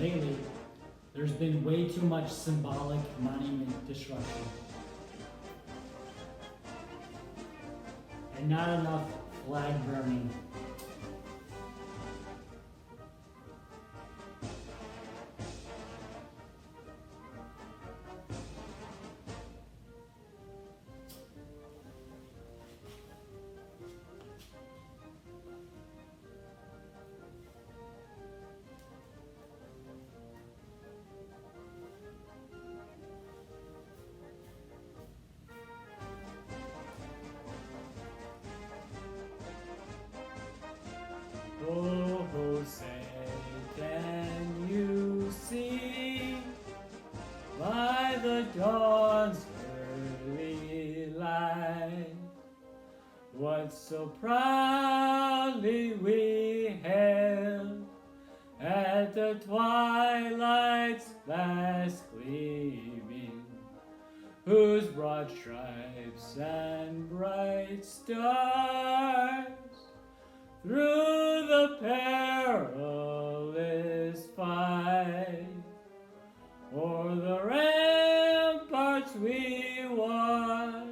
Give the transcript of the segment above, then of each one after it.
Lately, there's been way too much symbolic monument destruction. And not enough flag burning. Oh, say, can you see by the dawn's early light what so proudly we hailed at the twilight's last gleaming, whose broad stripes and bright stars through the perilous fight o'er the ramparts we watched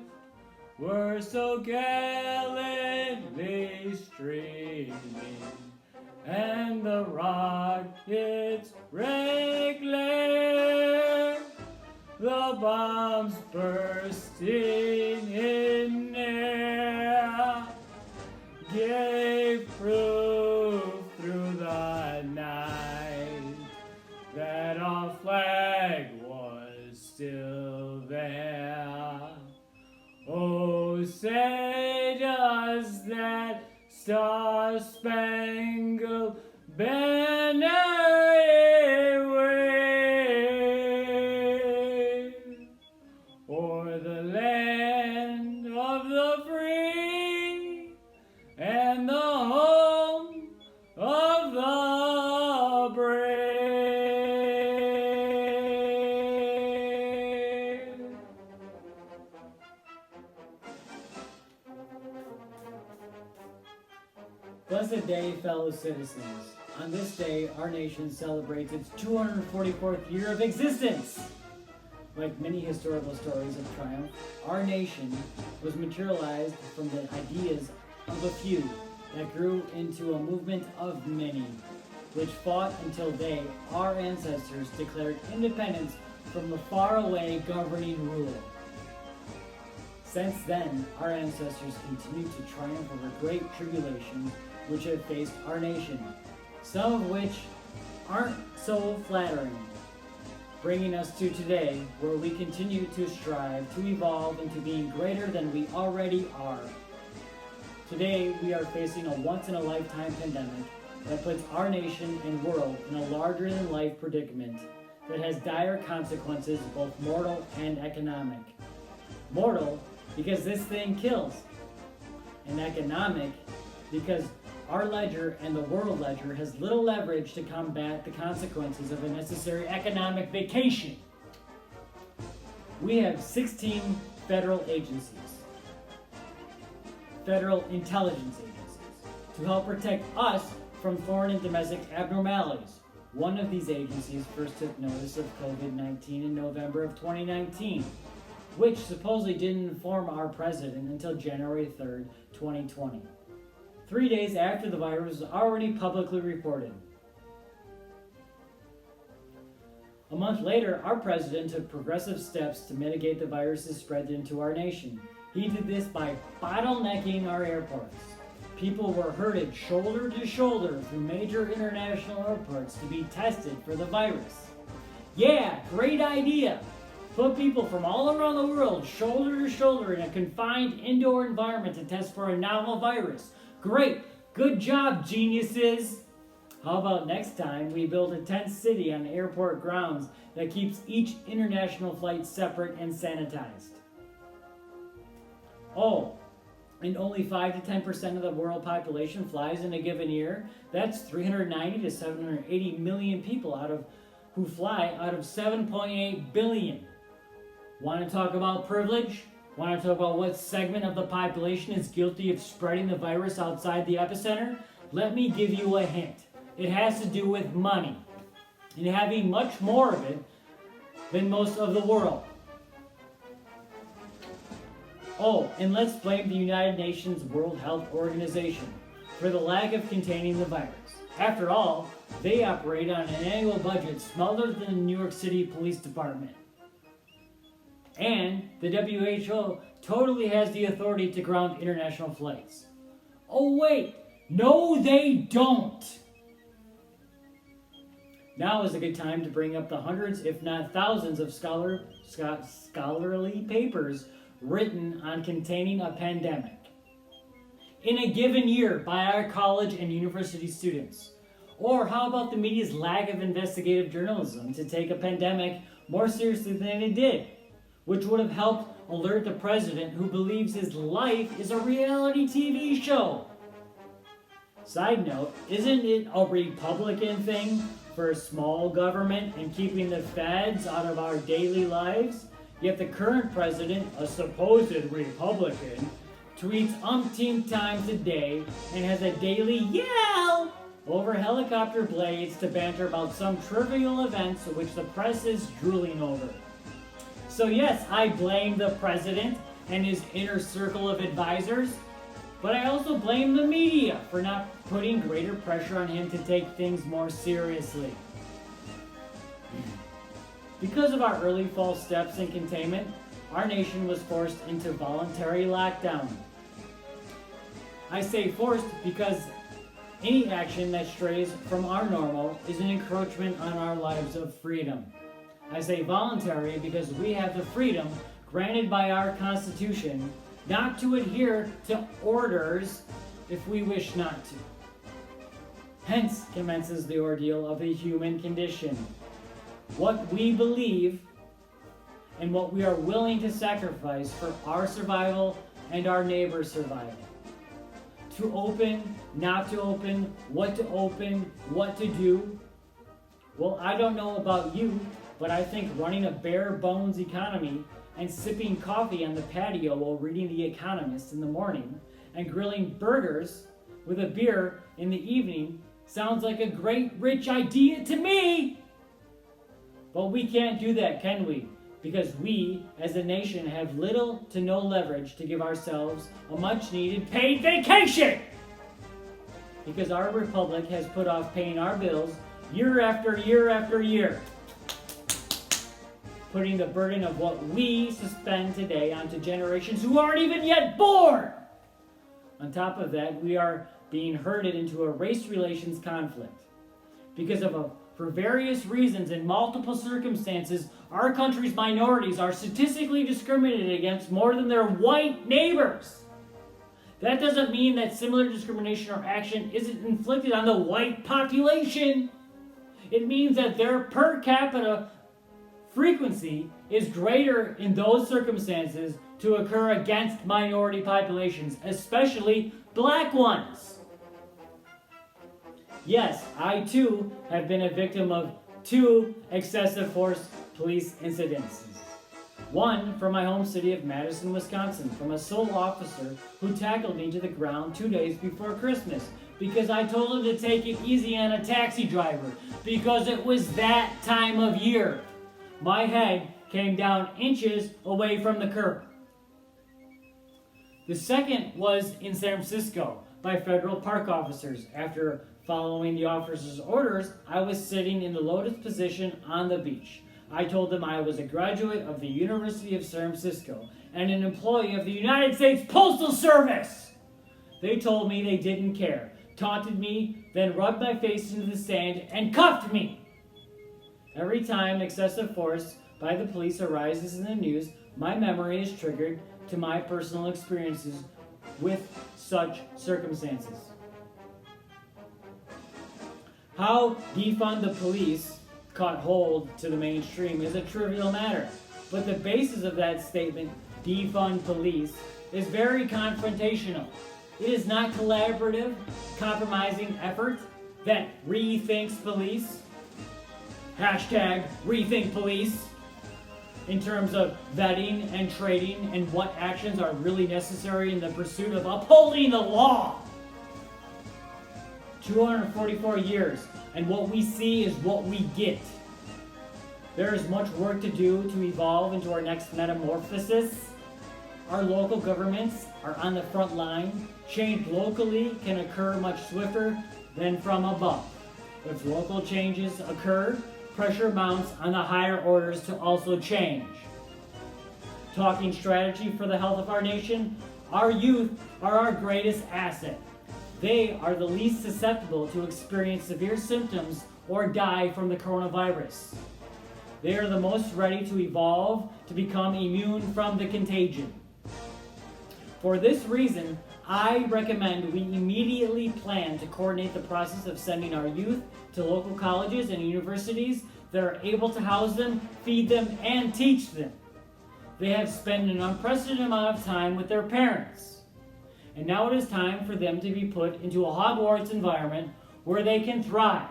were so gallantly streaming, and the rockets' red glare, the bombs bursting in air, gave proof through the night that our flag was still there. Oh, say does that star-spangled banner wave o'er the land of the free and the home of the brave. Blessed day, fellow citizens. On this day, our nation celebrates its 244th year of existence. Like many historical stories of triumph, our nation was materialized from the ideas of a few that grew into a movement of many, which fought until they, our ancestors, declared independence from the faraway governing rule. Since then, our ancestors continued to triumph over great tribulations which have faced our nation, some of which aren't so flattering, bringing us to today, where we continue to strive to evolve into being greater than we already are. Today, we are facing a once-in-a-lifetime pandemic that puts our nation and world in a larger-than-life predicament that has dire consequences, both mortal and economic. Mortal, because this thing kills, and economic, because our ledger and the world ledger has little leverage to combat the consequences of a necessary economic vacation. We have 16 federal agencies, federal intelligence agencies, to help protect us from foreign and domestic abnormalities. One of these agencies first took notice of COVID-19 in November of 2019, which supposedly didn't inform our president until January 3rd, 2020. 3 days after the virus was already publicly reported. A month later, our president took progressive steps to mitigate the virus's spread into our nation. He did this by bottlenecking our airports. People were herded shoulder to shoulder through major international airports to be tested for the virus. Yeah, great idea! Put people from all around the world shoulder to shoulder in a confined indoor environment to test for a novel virus. Great! Good job, geniuses! How about next time we build a tent city on airport grounds that keeps each international flight separate and sanitized? Oh, and only 5 to 10% of the world population flies in a given year? That's 390 to 780 million people who fly out of 7.8 billion. Want to talk about privilege? Want to talk about what segment of the population is guilty of spreading the virus outside the epicenter? Let me give you a hint. It has to do with money. and having much more of it than most of the world. Oh, and let's blame the United Nations World Health Organization for the lack of containing the virus. After all, they operate on an annual budget smaller than the New York City Police Department. And the WHO totally has the authority to ground international flights. Oh wait, no they don't! Now is a good time to bring up the hundreds, if not thousands, of scholarly papers written on containing a pandemic in a given year by our college and university students. Or how about the media's lack of investigative journalism to take a pandemic more seriously than it did, which would have helped alert the president who believes his life is a reality TV show. Side note, isn't it a Republican thing for small government and keeping the feds out of our daily lives? Yet the current president, a supposed Republican, tweets umpteen times a day and has a daily yell over helicopter blades to banter about some trivial events which the press is drooling over. So yes, I blame the president and his inner circle of advisors, but I also blame the media for not putting greater pressure on him to take things more seriously. Because of our early false steps in containment, our nation was forced into voluntary lockdown. I say forced because any action that strays from our normal is an encroachment on our lives of freedom. I say voluntary because we have the freedom granted by our Constitution not to adhere to orders if we wish not to. Hence commences the ordeal of the human condition. What we believe and what we are willing to sacrifice for our survival and our neighbor's survival. To open, not to open, what to do. Well, I don't know about you, but I think running a bare bones economy and sipping coffee on the patio while reading The Economist in the morning and grilling burgers with a beer in the evening sounds like a great rich idea to me. But we can't do that, can we? Because we, as a nation, have little to no leverage to give ourselves a much-needed paid vacation! Because our republic has put off paying our bills year after year after year, putting the burden of what we suspend today onto generations who aren't even yet born! On top of that, we are being herded into a race relations conflict. For various reasons and multiple circumstances, our country's minorities are statistically discriminated against more than their white neighbors. That doesn't mean that similar discrimination or action isn't inflicted on the white population. It means that their per capita frequency is greater in those circumstances to occur against minority populations, especially black ones. Yes, I too have been a victim of 2 excessive force police incidences. One from my home city of Madison, Wisconsin, from a sole officer who tackled me to the ground 2 days before Christmas because I told him to take it easy on a taxi driver because it was that time of year. My head came down inches away from the curb. The second was in San Francisco by federal park officers. After following the officer's orders, I was sitting in the lotus position on the beach. I told them I was a graduate of the University of San Francisco and an employee of the United States Postal Service. They told me they didn't care, taunted me, then rubbed my face into the sand and cuffed me. Every time excessive force by the police arises in the news, my memory is triggered to my personal experiences with such circumstances. How defund the police caught hold to the mainstream is a trivial matter, but the basis of that statement, defund police, is very confrontational. It is not collaborative, compromising effort that rethinks police. Hashtag rethink police in terms of vetting and trading and what actions are really necessary in the pursuit of upholding the law. 244 years and what we see is what we get. There is much work to do to evolve into our next metamorphosis. Our local governments are on the front line. Change locally can occur much swifter than from above. If local changes occur, pressure mounts on the higher orders to also change. Talking strategy for the health of our nation, our youth are our greatest asset. They are the least susceptible to experience severe symptoms or die from the coronavirus. They are the most ready to evolve to become immune from the contagion. For this reason, I recommend we immediately plan to coordinate the process of sending our youth to local colleges and universities that are able to house them, feed them, and teach them. They have spent an unprecedented amount of time with their parents. And now it is time for them to be put into a Hogwarts environment where they can thrive.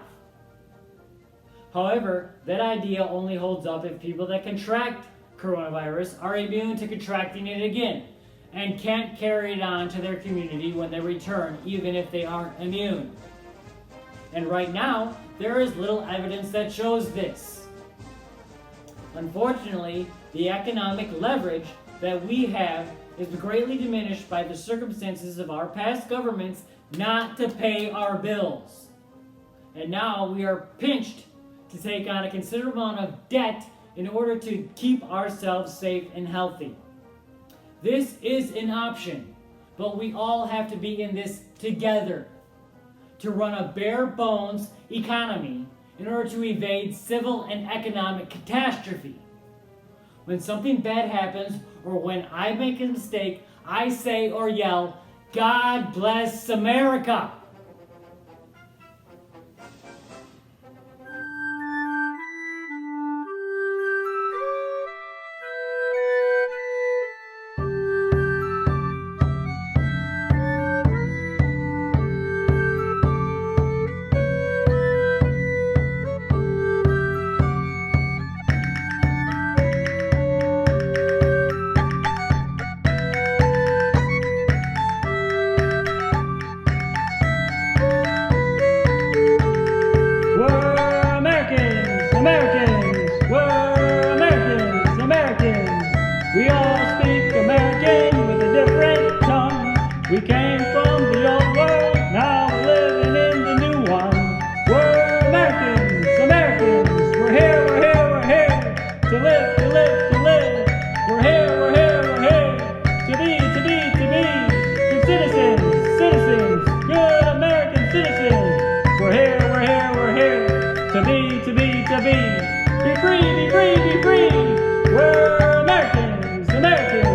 However, that idea only holds up if people that contract coronavirus are immune to contracting it again and can't carry it on to their community when they return, even if they aren't immune. And right now, there is little evidence that shows this. Unfortunately, the economic leverage that we have is greatly diminished by the circumstances of our past governments not to pay our bills. And now we are pinched to take on a considerable amount of debt in order to keep ourselves safe and healthy. This is an option, but we all have to be in this together to run a bare bones economy in order to evade civil and economic catastrophe. When something bad happens or when I make a mistake, I say or yell, "God bless America!" We all speak American with a different tongue. We came from the old world, now we're living in the new one. We're Americans, Americans. We're here, we're here, we're here. To live, to live, to live. We're here, we're here, we're here. To be, to be, to be. Good citizens, citizens. Good American citizens. We're here, we're here, we're here. To be, to be, to be. Be free, be free, be free. We're Americans, Americans.